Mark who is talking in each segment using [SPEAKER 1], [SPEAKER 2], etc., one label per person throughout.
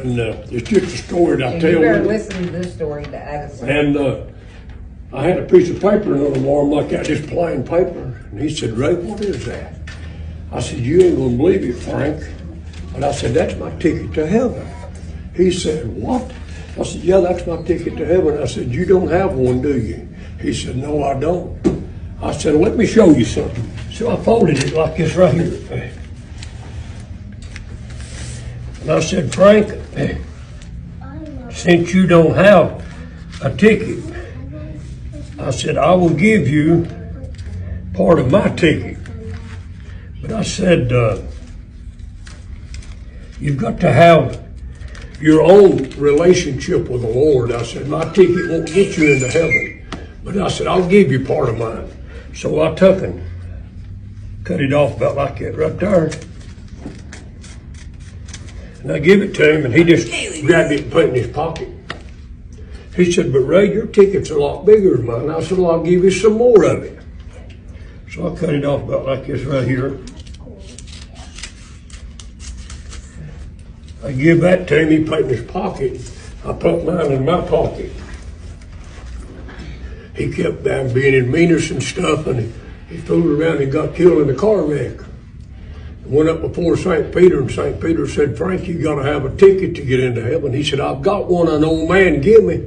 [SPEAKER 1] And it's just a story that I
[SPEAKER 2] And
[SPEAKER 1] tell
[SPEAKER 2] you better
[SPEAKER 1] you.
[SPEAKER 2] listen to this story to Addison.
[SPEAKER 1] And I had a piece of paper in the arm like that, just plain paper. And he said, Ray, what is that? I said, you ain't gonna believe it, Frank. But I said, that's my ticket to heaven. He said, what? I said, yeah, that's my ticket to heaven. I said, you don't have one, do you? He said, no, I don't. I said, let me show you something. So I folded it like this right here. And I said, Frank, since you don't have a ticket, I said, I will give you part of my ticket. But I said, you've got to have your own relationship with the Lord. I said, my ticket won't get you into heaven. But I said, I'll give you part of mine. So I took and cut it off about like that right there. And I give it to him, and he just grabbed it and put it in his pocket. He said, but Ray, your ticket's a lot bigger than mine. I said, well, I'll give you some more of it. So I cut it off about like this right here. I give that to him, he put it in his pocket. I put mine in my pocket. He kept down being in Venus and stuff, and he fooled around and got killed in a car wreck. Went up before St. Peter, and St. Peter said, Frank, you got to have a ticket to get into heaven. He said, I've got one an old man give me.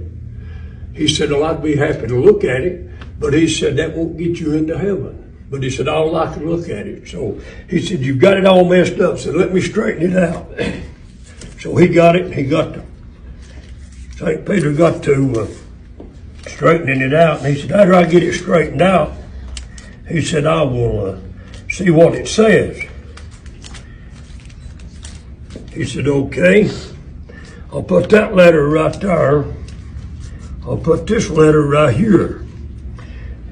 [SPEAKER 1] He said, well, I'd be happy to look at it, but he said, that won't get you into heaven. But he said, I'd like to look at it. So he said, you've got it all messed up, so let me straighten it out. So he got it, and he got to, St. Peter got to straightening it out, and he said, after I get it straightened out, he said, I will see what it says. He said, okay, I'll put that letter right there. I'll put this letter right here.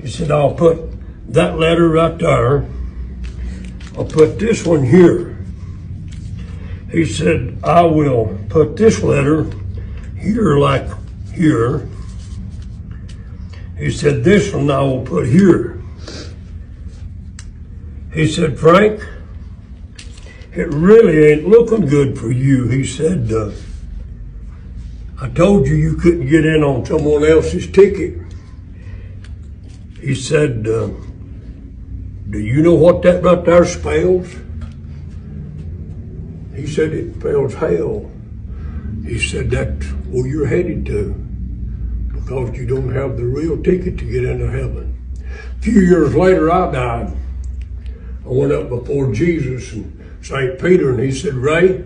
[SPEAKER 1] He said, I'll put that letter right there. I'll put this one here. He said, I will put this letter here like here. He said, this one I will put here. He said, Frank, it really ain't looking good for you. He said, I told you you couldn't get in on someone else's ticket. He said, do you know what that right there spells? He said, it spells hell. He said, that's where you're headed to, because you don't have the real ticket to get into heaven. A few years later, I died. I went up before Jesus and St. Peter, and he said, Ray,